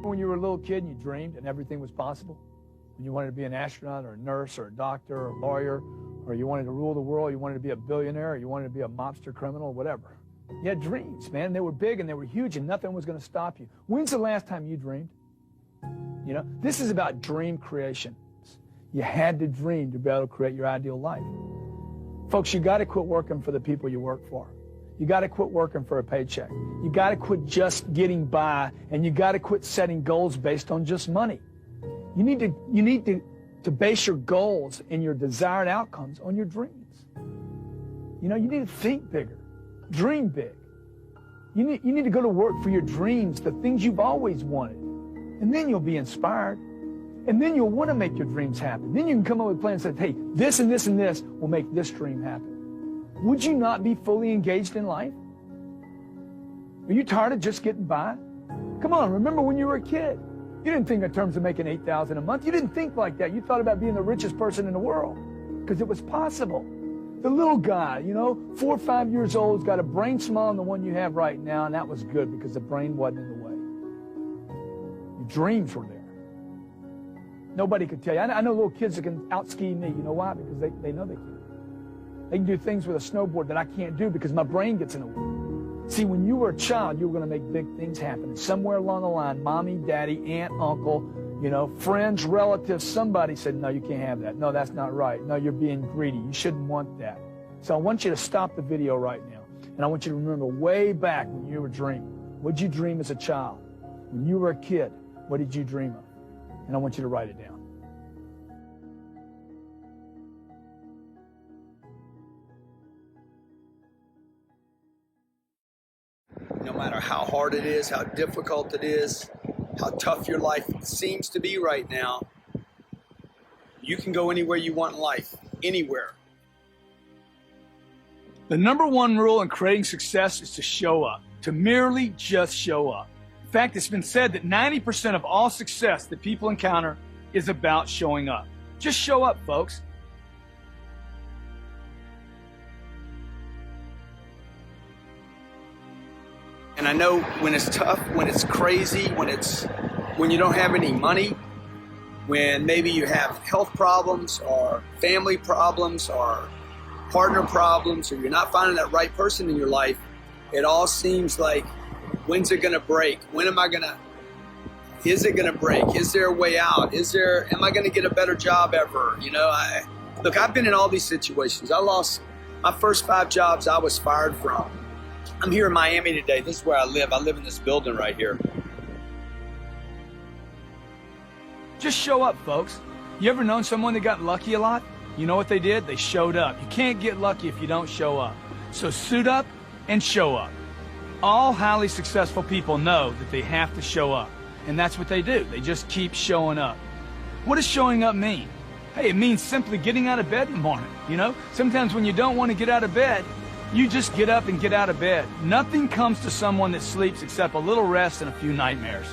When you were a little kid and you dreamed and everything was possible, when you wanted to be an astronaut or a nurse or a doctor or a lawyer, or you wanted to rule the world, you wanted to be a billionaire, or you wanted to be a mobster criminal, or whatever. You had dreams, man. They were big and they were huge and nothing was going to stop you. When's the last time you dreamed? You know, this is about dream creation. You had to dream to be able to create your ideal life. Folks, you got to quit working for the people you work for. You got to quit working for a paycheck. You got to quit just getting by, and you got to quit setting goals based on just money. You need to base your goals and your desired outcomes on your dreams. You know, you need to think bigger, dream big. You need to go to work for your dreams, the things you've always wanted, and then you'll be inspired, and then you'll want to make your dreams happen. Then you can come up with plans that say, hey, this and this and this will make this dream happen. Would you not be fully engaged in life? Are you tired of just getting by? Come on, remember when you were a kid. You didn't think in terms of making $8,000 a month. You didn't think like that. You thought about being the richest person in the world because it was possible. The little guy, you know, 4 or 5 years old, has got a brain smaller than the one you have right now, and that was good because the brain wasn't in the way. Your dreams were there. Nobody could tell you. I know little kids that can out-ski me. You know why? Because they know they can. They can do things with a snowboard that I can't do because my brain gets in the way. See, when you were a child, you were going to make big things happen. And somewhere along the line, mommy, daddy, aunt, uncle, you know, friends, relatives, somebody said, no, you can't have that. No, that's not right. No, you're being greedy. You shouldn't want that. So I want you to stop the video right now. And I want you to remember way back when you were dreaming. What did you dream as a child? When you were a kid, what did you dream of? And I want you to write it down. No matter how hard it is, how difficult it is, how tough your life seems to be right now, you can go anywhere you want in life, anywhere. The number one rule in creating success is to show up, to merely just show up. In fact, it's been said that 90% of all success that people encounter is about showing up. Just show up, folks. And I know when it's tough, when it's crazy, when you don't have any money, when maybe you have health problems or family problems or partner problems, or you're not finding that right person in your life, it all seems like, when's it going to break? Is it going to break? Is there a way out? Am I going to get a better job ever? You know, look, I've been in all these situations. I lost my first 5 jobs I was fired from. I'm here in Miami today. This is where I live. I live in this building right here. Just show up, folks. You ever known someone that got lucky a lot? You know what they did? They showed up. You can't get lucky if you don't show up. So suit up and show up. All highly successful people know that they have to show up. And that's what they do. They just keep showing up. What does showing up mean? Hey, it means simply getting out of bed in the morning. You know, sometimes when you don't want to get out of bed, you just get up and get out of bed. Nothing comes to someone that sleeps except a little rest and a few nightmares.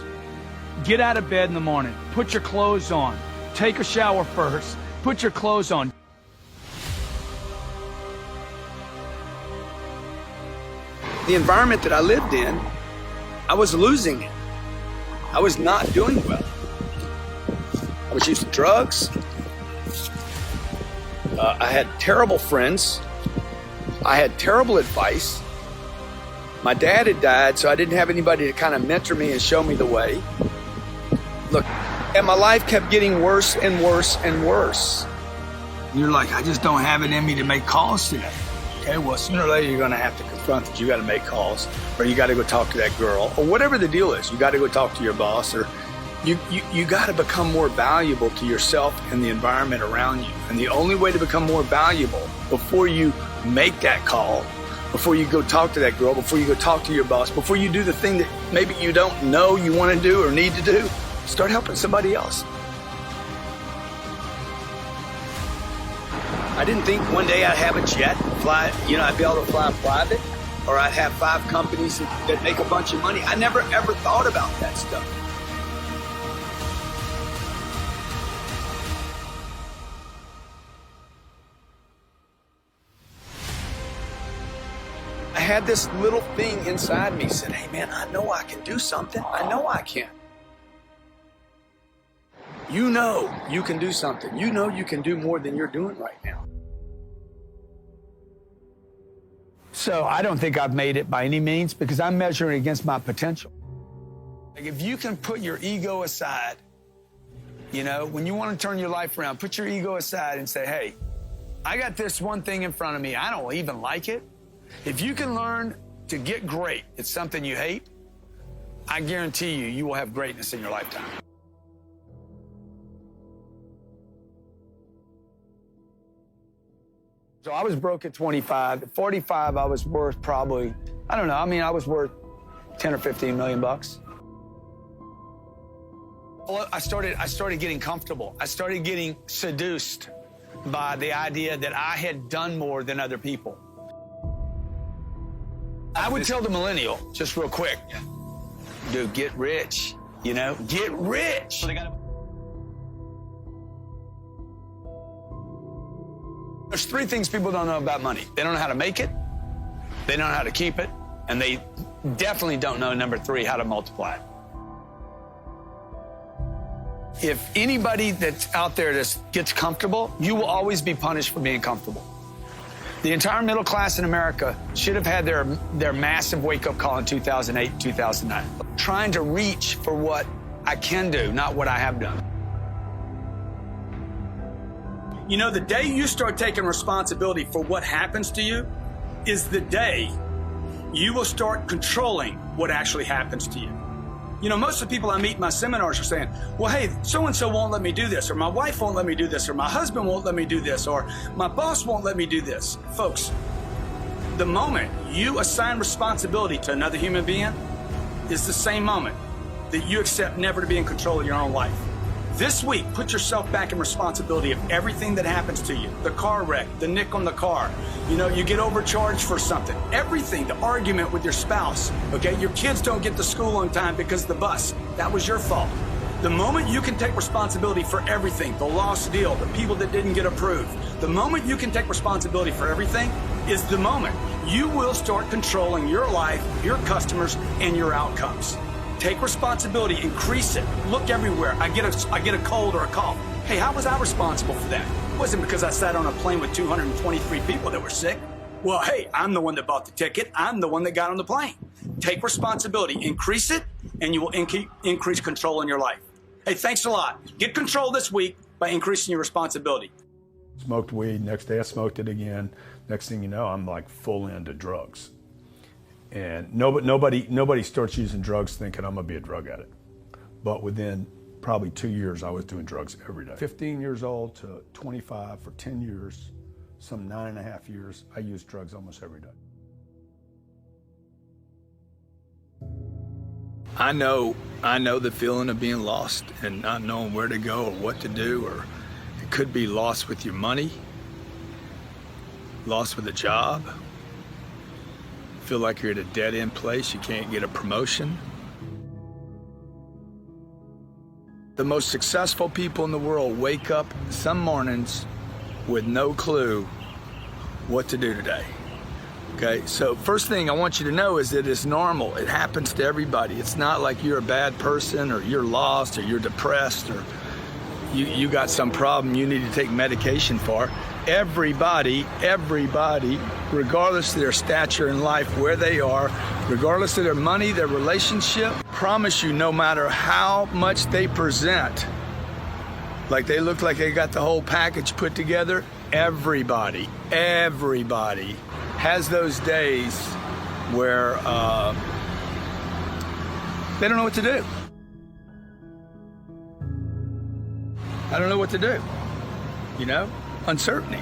Get out of bed in the morning. Put your clothes on. Take a shower first. Put your clothes on. The environment that I lived in, I was losing it. I was not doing well. I was using drugs. I had terrible friends. I had terrible advice. My dad had died, so I didn't have anybody to kind of mentor me and show me the way. Look, and my life kept getting worse and worse and worse. And you're like, I just don't have it in me to make calls today. Okay, well, sooner or later you're going to have to confront that you got to make calls, or you got to go talk to that girl, or whatever the deal is. You got to go talk to your boss, or you got to become more valuable to yourself and the environment around you. And the only way to become more valuable before you make that call, before you go talk to that girl, before you go talk to your boss, before you do the thing that maybe you don't know you want to do or need to do, start helping somebody else. I didn't think one day I'd have a jet, fly, I'd be able to fly private, or I'd have 5 companies that make a bunch of money. I never ever thought about that stuff. I had this little thing inside me said, hey man, I know I can do something. I know I can. You know you can do something. You know you can do more than you're doing right now. So I don't think I've made it by any means because I'm measuring against my potential. Like if you can put your ego aside, you know, when you want to turn your life around, put your ego aside and say, hey, I got this one thing in front of me. I don't even like it. If you can learn to get great at something you hate, I guarantee you, you will have greatness in your lifetime. So I was broke at 25. At 45, I was worth probably, I don't know, I mean, I was worth 10 or 15 million bucks. Well, I started getting comfortable. I started getting seduced by the idea that I had done more than other people. I would tell the millennial, just real quick, dude, get rich, you know, get rich. There's three things people don't know about money. They don't know how to make it, they don't know how to keep it, and they definitely don't know, number three, how to multiply it. If anybody that's out there that gets comfortable, you will always be punished for being comfortable. The entire middle class in America should have had their massive wake-up call in 2008, 2009. Trying to reach for what I can do, not what I have done. You know, the day you start taking responsibility for what happens to you is the day you will start controlling what actually happens to you. You know, most of the people I meet in my seminars are saying, well, hey, so-and-so won't let me do this, or my wife won't let me do this, or my husband won't let me do this, or my boss won't let me do this. Folks, the moment you assign responsibility to another human being is the same moment that you accept never to be in control of your own life. This week, put yourself back in responsibility of everything that happens to you. The car wreck, the nick on the car, you know, you get overcharged for something. Everything, the argument with your spouse, okay? Your kids don't get to school on time because of the bus. That was your fault. The moment you can take responsibility for everything, the lost deal, the people that didn't get approved, the moment you can take responsibility for everything is the moment you will start controlling your life, your customers, and your outcomes. Take responsibility, increase it. Look everywhere. I get a cold or a cough. Hey, how was I responsible for that? It wasn't because I sat on a plane with 223 people that were sick. Well, hey, I'm the one that bought the ticket. I'm the one that got on the plane. Take responsibility, increase it, and you will increase control in your life. Hey, thanks a lot. Get control this week by increasing your responsibility. Smoked weed, next day I smoked it again. Next thing you know, I'm like full into drugs. And nobody starts using drugs thinking I'm gonna be a drug addict. But within probably 2 years, I was doing drugs every day. 15 years old to 25 for 10 years, some 9.5 years, I used drugs almost every day. I know the feeling of being lost and not knowing where to go or what to do, or it could be lost with your money, lost with a job, feel like you're at a dead-end place, you can't get a promotion. The most successful people in the world wake up some mornings with no clue what to do today. Okay, so first thing I want you to know is that it's normal. It happens to everybody. It's not like you're a bad person or you're lost or you're depressed or you got some problem you need to take medication for. Everybody, regardless of their stature in life, where they are, regardless of their money, their relationship, promise you, no matter how much they present, like they look like they got the whole package put together, everybody has those days where they don't know what to do. I don't know what to do, you know? Uncertainty.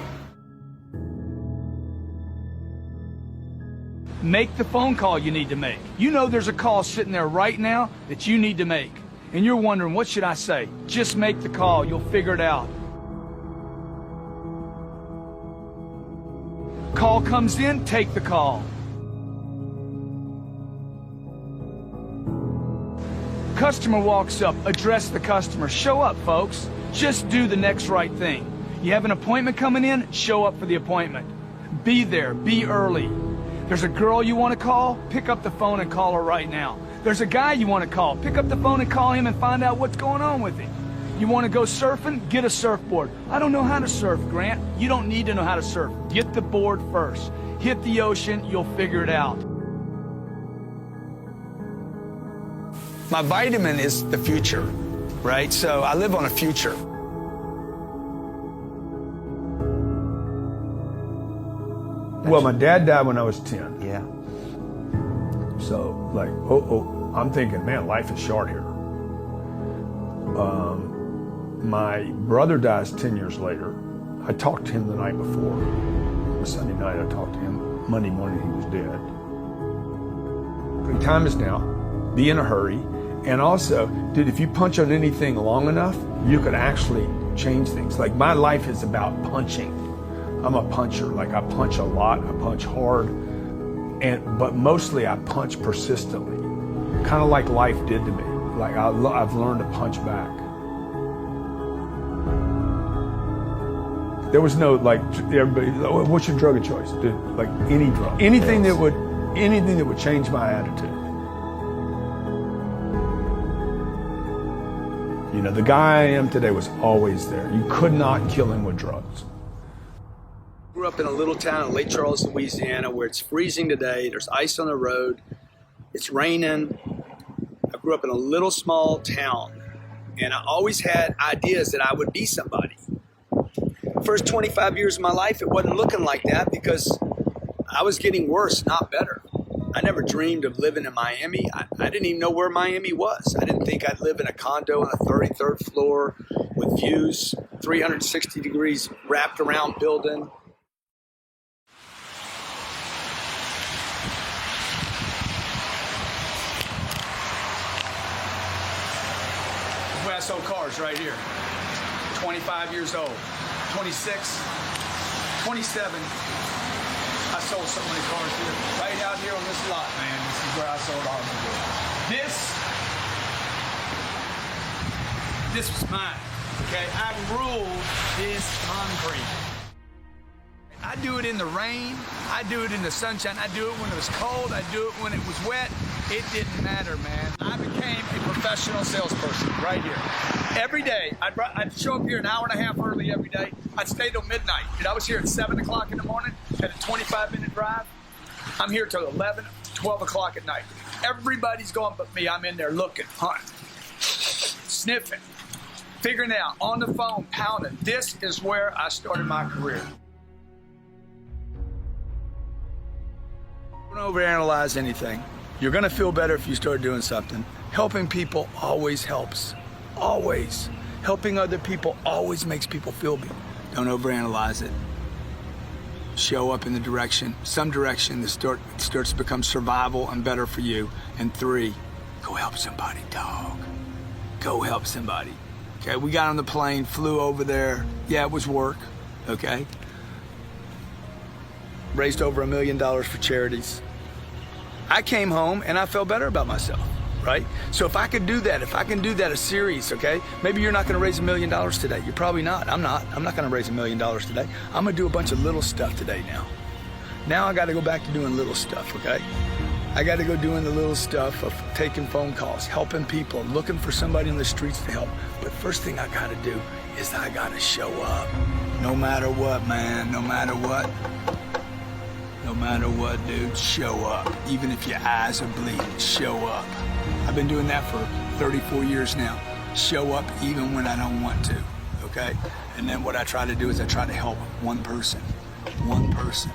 Make the phone call you need to make. You know there's a call sitting there right now that you need to make. And you're wondering, what should I say? Just make the call. You'll figure it out. Call comes in, take the call. Customer walks up, address the customer. Show up, folks. Just do the next right thing. You have an appointment coming in, show up for the appointment. Be there, be early. There's a girl you want to call, pick up the phone and call her right now. There's a guy you want to call, pick up the phone and call him and find out what's going on with him. You want to go surfing? Get a surfboard. I don't know how to surf, Grant. You don't need to know how to surf. Get the board first. Hit the ocean, you'll figure it out. My vitamin is the future, right? So I live on a future. Well, my dad died when I was 10. Yeah. So, like, I'm thinking, man, life is short here. My brother dies 10 years later. I talked to him the night before. It was Sunday night, I talked to him. Monday morning, he was dead. The time is now. Be in a hurry. And also, dude, if you punch on anything long enough, you could actually change things. Like, my life is about punching. I'm a puncher. Like, I punch a lot, I punch hard, but mostly I punch persistently. Kind of like life did to me. Like, I've learned to punch back. There was no, like, everybody, oh, what's your drug of choice? Dude, like, any drug. Anything that would change my attitude. You know, the guy I am today was always there. You could not kill him with drugs. Grew up in a little town in Lake Charles, Louisiana, where it's freezing today. There's ice on the road. It's raining. I grew up in a little small town, and I always had ideas that I would be somebody. First 25 years of my life, it wasn't looking like that because I was getting worse, not better. I never dreamed of living in Miami. I didn't even know where Miami was. I didn't think I'd live in a condo on the 33rd floor with views, 360 degrees wrapped around building. Where I sold cars right here. 25 years old, 26, 27. I sold so many cars here. Right out here on this lot, man. This is where I sold all of them. This was mine, okay? I ruled this concrete. I do it in the rain. I do it in the sunshine. I do it when it was cold. I do it when it was wet. It didn't matter, man. I became a professional salesperson right here. Every day, I'd show up here an hour and a half early every day. I'd stay till midnight. And I was here at 7 o'clock in the morning, had a 25-minute drive. I'm here till 11, 12 o'clock at night. Everybody's going but me. I'm in there looking, hunting, sniffing, figuring out, on the phone, pounding. This is where I started my career. Don't overanalyze anything. You're going to feel better if you start doing something. Helping people always helps. Always. Helping other people always makes people feel better. Don't overanalyze it. Show up in the direction, some direction that starts to become survival and better for you. And 3, go help somebody, dog. Go help somebody. Okay, we got on the plane, flew over there. Yeah, it was work, okay? Raised over $1 million for charities. I came home and I felt better about myself, right? So if I could do that, if I can do that a series, okay? Maybe you're not gonna raise $1 million today. You're probably not. I'm not gonna raise $1 million today. I'm gonna do a bunch of little stuff today now. Now I gotta go back to doing little stuff, okay? I gotta go doing the little stuff of taking phone calls, helping people, looking for somebody in the streets to help. But first thing I gotta do is I gotta show up. No matter what, man, no matter what. No matter what, dude, show up. Even if your eyes are bleeding, show up. I've been doing that for 34 years now. Show up even when I don't want to, okay? And then what I try to do is I try to help one person. One person.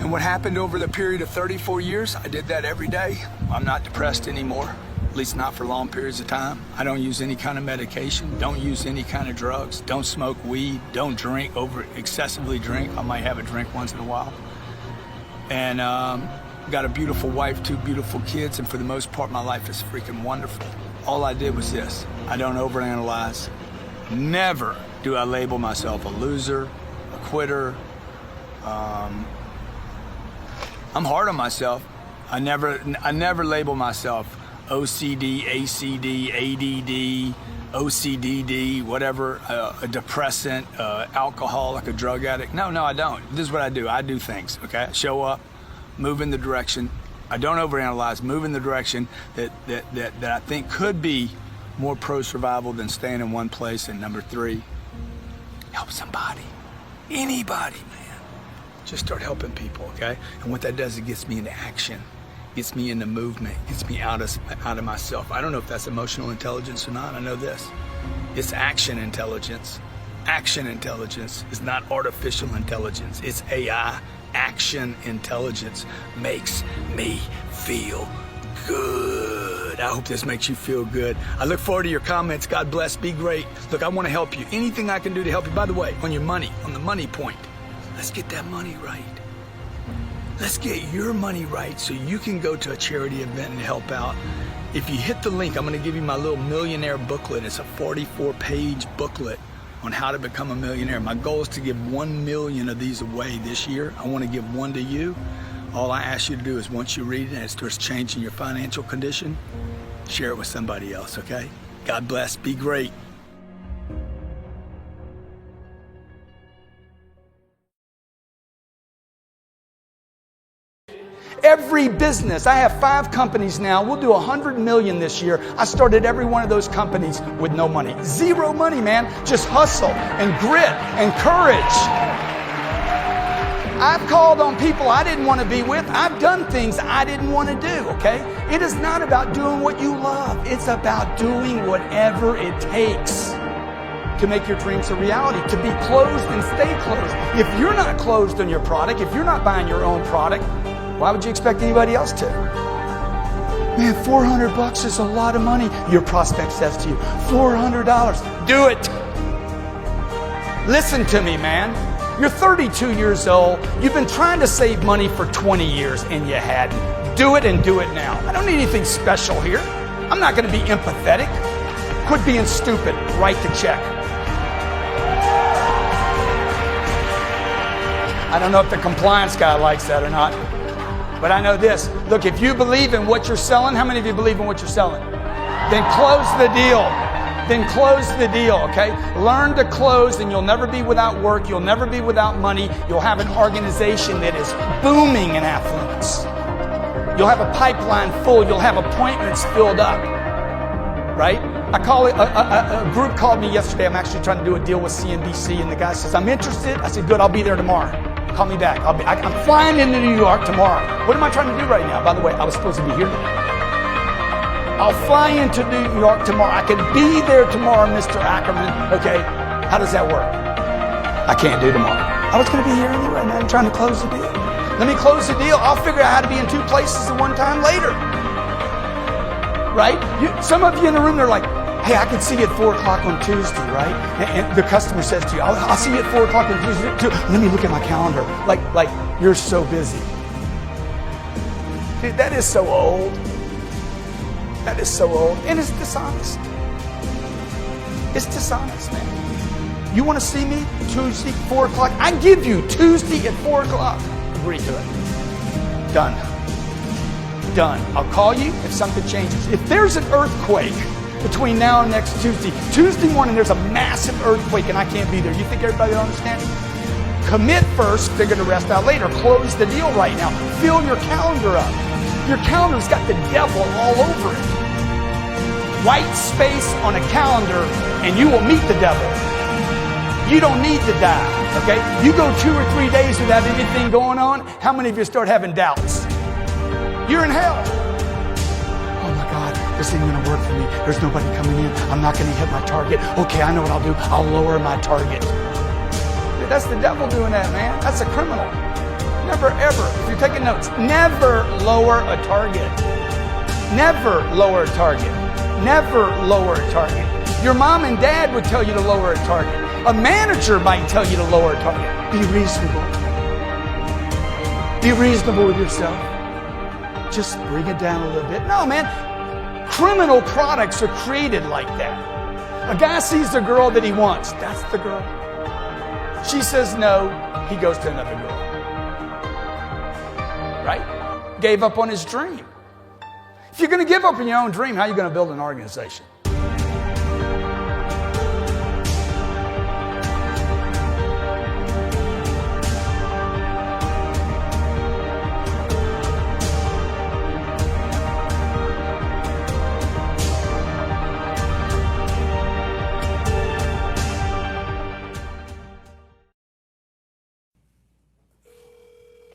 And what happened over the period of 34 years, I did that every day. I'm not depressed anymore, at least not for long periods of time. I don't use any kind of medication, don't use any kind of drugs, don't smoke weed, don't drink, excessively drink. I might have a drink once in a while. And got a beautiful wife, 2 beautiful kids, and for the most part, my life is freaking wonderful. All I did was this. I don't overanalyze. Never do I label myself a loser, a quitter. I'm hard on myself. I never label myself OCD, ACD, ADD, OCDD, whatever, a depressant, alcoholic, a drug addict. No, I don't. This is what I do. I do things, okay? I show up, move in the direction. I don't overanalyze, move in the direction that I think could be more pro-survival than staying in one place. And number 3, help somebody. Anybody, man. Just start helping people, okay? And what that does, it gets me into action. Gets me into movement. Gets me out of myself. I don't know if that's emotional intelligence or not. I know this. It's action intelligence. Action intelligence is not artificial intelligence. It's AI. Action intelligence makes me feel good. I hope this makes you feel good. I look forward to your comments. God bless. Be great. Look, I want to help you. Anything I can do to help you. By the way, on your money, on the money point, let's get that money right. Let's get your money right so you can go to a charity event and help out. If you hit the link, I'm going to give you my little millionaire booklet. It's a 44-page booklet on how to become a millionaire. My goal is to give 1 million of these away this year. I want to give 1 to you. All I ask you to do is once you read it and it starts changing your financial condition, share it with somebody else, okay? God bless. Be great. Every business, I have 5 companies now. We'll do 100 million this year. I started every one of those companies with no money. 0 money, man. Just hustle and grit and courage. I've called on people I didn't want to be with. I've done things I didn't want to do, okay? It is not about doing what you love. It's about doing whatever it takes to make your dreams a reality, to be closed and stay closed. If you're not closed on your product, if you're not buying your own product, why would you expect anybody else to? Man, $400 is a lot of money. Your prospect says to you, $400. Do it. Listen to me, man. You're 32 years old. You've been trying to save money for 20 years and you hadn't. Do it and do it now. I don't need anything special here. I'm not going to be empathetic. Quit being stupid. Write the check. I don't know if the compliance guy likes that or not. But I know this. Look, if you believe in what you're selling, how many of you believe in what you're selling? Then close the deal. Then close the deal, okay? Learn to close and you'll never be without work. You'll never be without money. You'll have an organization that is booming in affluence. You'll have a pipeline full. You'll have appointments filled up, right? I call it, a group called me yesterday. I'm actually trying to do a deal with CNBC and the guy says, I'm interested. I said, good, I'll be there tomorrow. Call me back. I'm flying into New York tomorrow. What am I trying to do right now? By the way, I was supposed to be here. I'll fly into New York tomorrow. I can be there tomorrow, Mr. Ackerman. Okay, how does that work? I can't do tomorrow. I was going to be here anyway, man. I'm trying to close the deal. Let me close the deal. I'll figure out how to be in 2 places at one time later. Right? Some of you in the room, they're like, hey, I can see you at 4 o'clock on Tuesday, right? And the customer says to you, I'll see you at 4 o'clock on Tuesday too. Let me look at my calendar. Like you're so busy. Dude, that is so old. That is so old. And it's dishonest. It's dishonest, man. You want to see me Tuesday, 4 o'clock? I give you Tuesday at 4 o'clock. Agree to it. Done. Done. I'll call you if something changes. If there's an earthquake between now and next Tuesday morning, there's a massive earthquake and I can't be there. You think everybody will understand? Commit first, figure the rest out later. Close the deal right now. Fill your calendar up. Your calendar's got the devil all over it. White space on a calendar and you will meet the devil. You don't need to die, okay? You go 2 or 3 days without anything going on, how many of you start having doubts? You're in hell. Oh my God, this ain't gonna work for me. There's nobody coming in. I'm not gonna hit my target. Okay, I know what I'll do. I'll lower my target. Dude, that's the devil doing that, man. That's a criminal. Never ever, if you're taking notes, never lower a target. Never lower a target. Never lower a target. Your mom and dad would tell you to lower a target. A manager might tell you to lower a target. Be reasonable. Be reasonable with yourself. Just bring it down a little bit. No, man. Criminal products are created like that. A guy sees the girl that he wants. That's the girl. She says no. He goes to another girl. Right? Gave up on his dream. If you're going to give up on your own dream, how are you going to build an organization?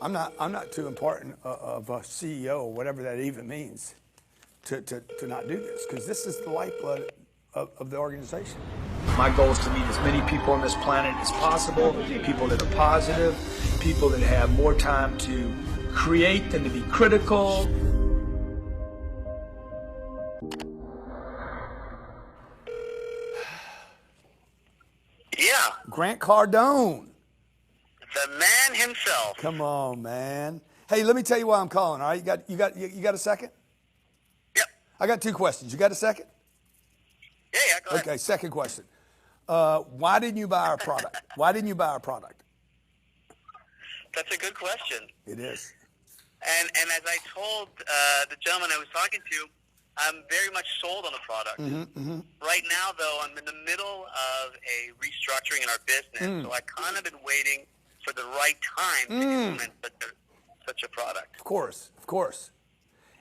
I'm not too important of a CEO or whatever that even means to not do this, because this is the lifeblood of the organization. My goal is to meet as many people on this planet as possible, people that are positive, people that have more time to create than to be critical. Yeah, Grant Cardone. the man himself. Come on, man. Hey, let me tell you why I'm calling. All right, you got a second? Yep. I got 2 questions. You got a second? Yeah, go ahead. Okay. Second question. Why didn't you buy our product? Why didn't you buy our product? That's a good question. It is. And as I told the gentleman I was talking to, I'm very much sold on the product. Right now, though, I'm in the middle of a restructuring in our business, so I kind of been waiting for the right time to implement such a product. Of course.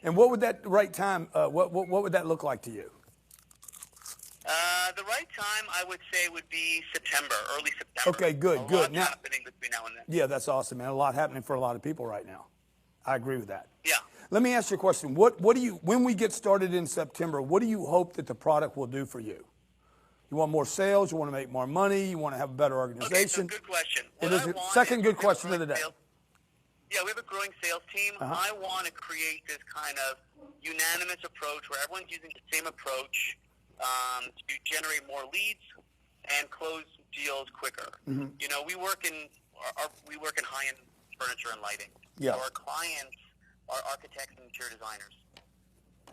And what would that right time? What would that look like to you? The right time, I would say, would be September, early September. Okay, good. A lot happening between now and then. Yeah, that's awesome, man. A lot happening for a lot of people right now. I agree with that. Yeah. Let me ask you a question. What do you, when we get started in September, what do you hope that the product will do for you? You want more sales? You want to make more money? You want to have a better organization? Okay, so good question. It is the second good question of the day. Yeah, we have a growing sales team. I want to create this kind of unanimous approach where everyone's using the same approach to generate more leads and close deals quicker. You know, we work in high-end furniture and lighting. Yeah. So our clients are architects and interior designers.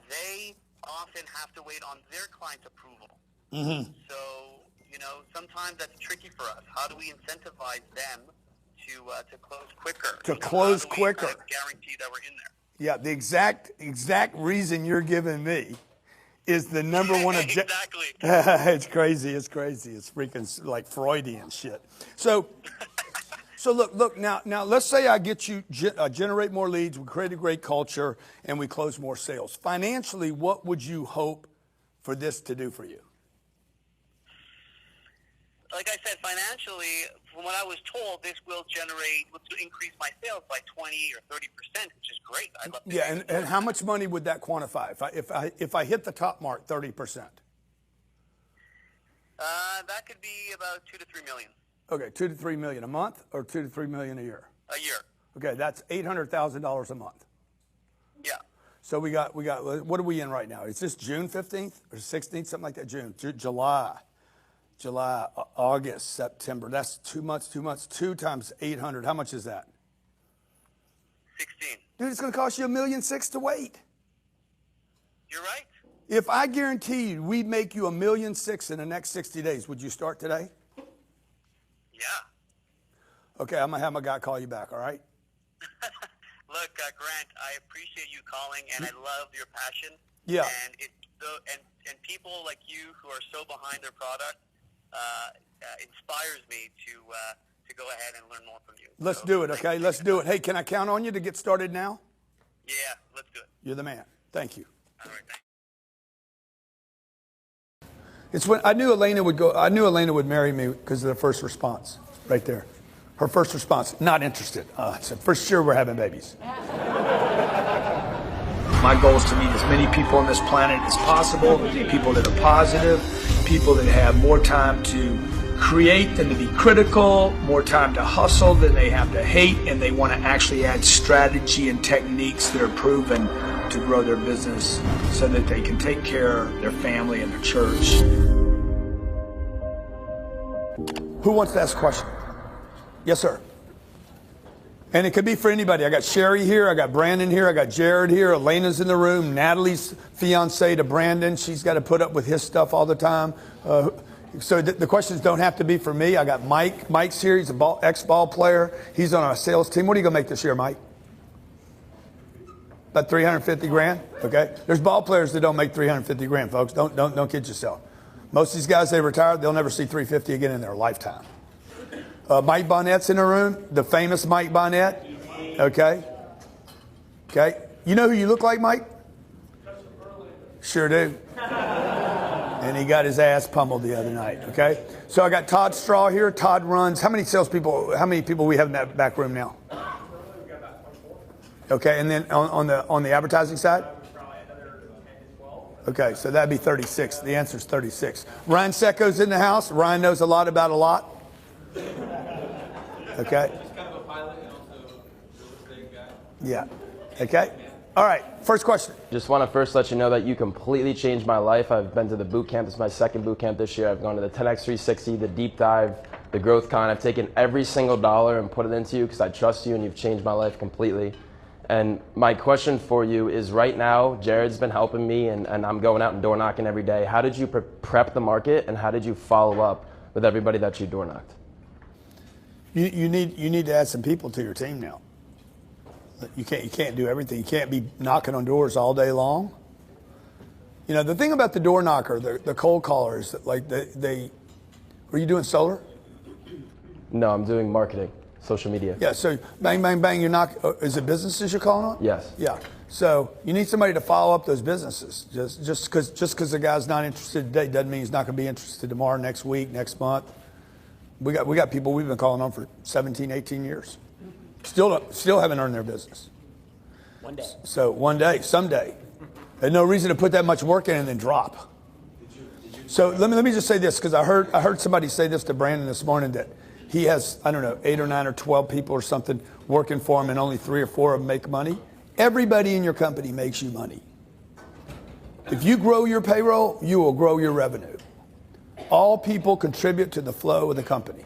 They often have to wait on their client's approval. So, you know, sometimes that's tricky for us. How do we incentivize them to close quicker? To close quicker. Kind of guarantee that we're in there. Yeah, the exact reason you're giving me is the number one objective. Exactly. It's crazy. It's freaking like Freudian shit. So look now let's say I get you generate more leads, we create a great culture, and we close more sales. Financially, what would you hope for this to do for you? Like I said, financially, from what I was told, this will increase my sales by 20 or 30%, which is great. I'd love to. Yeah, and how much money would that quantify if I hit the top mark, 30%? That could be about 2 to 3 million. Okay, 2 to 3 million a month, or 2 to 3 million a year? A year. Okay, that's $800,000 a month. Yeah. So we got. What are we in right now? Is this June 15th or 16th, something like that? July, August, September. That's 2 months. 2 times 800. How much is that? 16. Dude, it's going to cost you $1.6 million to wait. You're right. If I guarantee you we make you $1.6 million in the next 60 days, would you start today? Yeah. Okay, I'm going to have my guy call you back, all right? Look, Grant, I appreciate you calling, and I love your passion. Yeah. And people like you who are so behind their product inspires me to go ahead and learn more from you. Let's do it, okay? Let's do it. Hey, can I count on you to get started now? Yeah, let's do it. You're the man. Thank you. All right, thanks. It's when I knew Elena would marry me because of the first response, right there. Her first response, not interested. I said, for sure we're having babies. My goal is to meet as many people on this planet as possible, people that are positive, people that have more time to create than to be critical, more time to hustle than they have to hate, and they want to actually add strategy and techniques that are proven to grow their business so that they can take care of their family and their church. Who wants to ask a question? Yes, sir. And it could be for anybody. I got Sherry here. I got Brandon here. I got Jared here. Elena's in the room. Natalie's fiance to Brandon. She's got to put up with his stuff all the time. So the questions don't have to be for me. I got Mike. Mike's here. He's an ex-ball player. He's on our sales team. What are you going to make this year, Mike? About 350 grand? Okay. There's ball players that don't make 350 grand, folks. Don't kid yourself. Most of these guys, they retire, they'll never see 350 again in their lifetime. Mike Bonnett's in the room, the famous Mike Bonnett. Okay. You know who you look like, Mike? Sure do. And he got his ass pummeled the other night. Okay. So I got Todd Straw here. Todd runs. How many people we have in that back room now? Okay, and then on the advertising side? Okay, so that'd be 36. The answer's 36. Ryan Secco's in the house. Ryan knows a lot about a lot. Okay. Yeah. Okay. All right. First question. Just want to first let you know that you completely changed my life. I've been to the boot camp. This is my second boot camp this year. I've gone to the 10X 360, the deep dive, the growth con. I've taken every single dollar and put it into you because I trust you and you've changed my life completely. And my question for you is right now, Jared's been helping me and I'm going out and door knocking every day. How did you prep the market and how did you follow up with everybody that you door knocked? You need to add some people to your team now. You can't do everything. You can't be knocking on doors all day long. You know, the thing about the door knocker, the cold caller is that like were you doing solar? No, I'm doing marketing, social media. Yeah, so bang, bang, bang, you're not, is it businesses you're calling on? Yes. Yeah, so you need somebody to follow up those businesses. Just because the guy's not interested today doesn't mean he's not going to be interested tomorrow, next week, next month. We got people we've been calling on for 17, 18 years. Still haven't earned their business. One day. So one day, someday. There's no reason to put that much work in and then drop. So let me just say this, because I heard somebody say this to Brandon this morning, that he has, I don't know, 8 or 9 or 12 people or something working for him and only 3 or 4 of them make money. Everybody in your company makes you money. If you grow your payroll, you will grow your revenue. All people contribute to the flow of the company.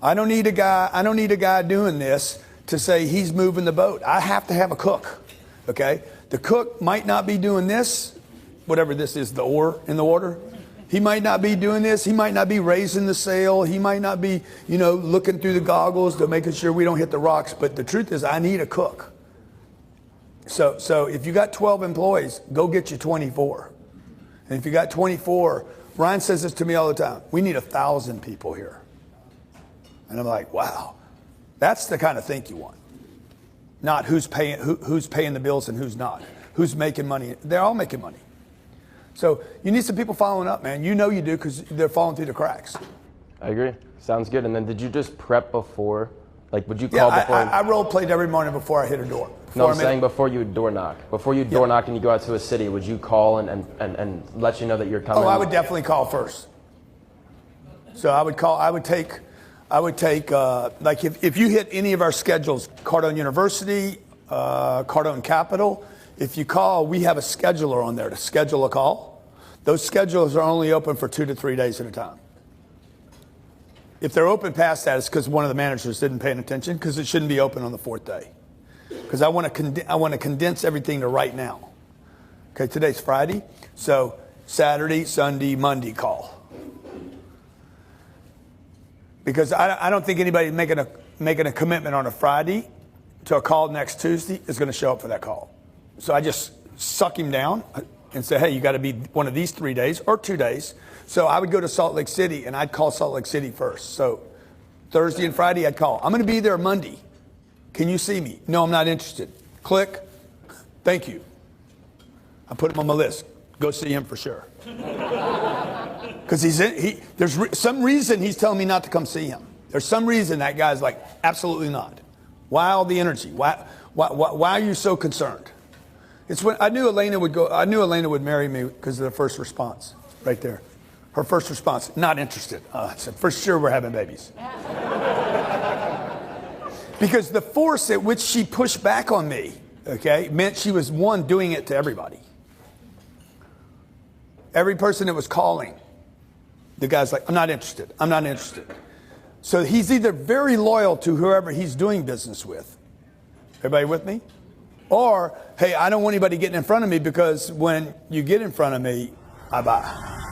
I don't need a guy doing this to say he's moving the boat. I have to have a cook, okay? The cook might not be doing this, whatever this is, the oar in the water. He might not be doing this. He might not be raising the sail. He might not be, looking through the goggles to making sure we don't hit the rocks. But the truth is, I need a cook. So if you got 12 employees, go get you 24. And if you got 24, Ryan says this to me all the time, we need 1,000 people here. And I'm like, wow, that's the kind of think you want. Not who's paying the bills and who's not. Who's making money. They're all making money. So you need some people following up, man. You know you do because they're falling through the cracks. I agree. Sounds good. And then did you just prep before? Like, would you call before? I role played every morning before I hit a door. No, I'm saying before you door knock. Before you door knock and you go out to a city, would you call and let you know that you're coming? Oh, I would definitely call first. So I would call, I would take, like if you hit any of our schedules, Cardone University, Cardone Capital, if you call, we have a scheduler on there to schedule a call. Those schedules are only open for 2 to 3 days at a time. If they're open past that, it's because one of the managers didn't pay attention, because it shouldn't be open on the 4th day. Because I want to condense everything to right now. Okay, today's Friday, so Saturday, Sunday, Monday call. Because I don't think anybody making a commitment on a Friday to a call next Tuesday is going to show up for that call. So I just suck him down and say, hey, you got to be one of these 3 days or 2 days. So I would go to Salt Lake City and I'd call Salt Lake City first. So Thursday and Friday I'd call. I'm going to be there Monday. Can you see me? No, I'm not interested. Click. Thank you. I put him on my list. Go see him for sure. Because there's some reason he's telling me not to come see him. There's some reason that guy's like, absolutely not. Why all the energy? Why are you so concerned? It's when I knew Elena would marry me because of the first response right there. Her first response, not interested. I said, for sure we're having babies. Because the force at which she pushed back on me, okay, meant she was, one, doing it to everybody. Every person that was calling, the guy's like, I'm not interested. I'm not interested. So he's either very loyal to whoever he's doing business with. Everybody with me? Or, hey, I don't want anybody getting in front of me because when you get in front of me, I buy.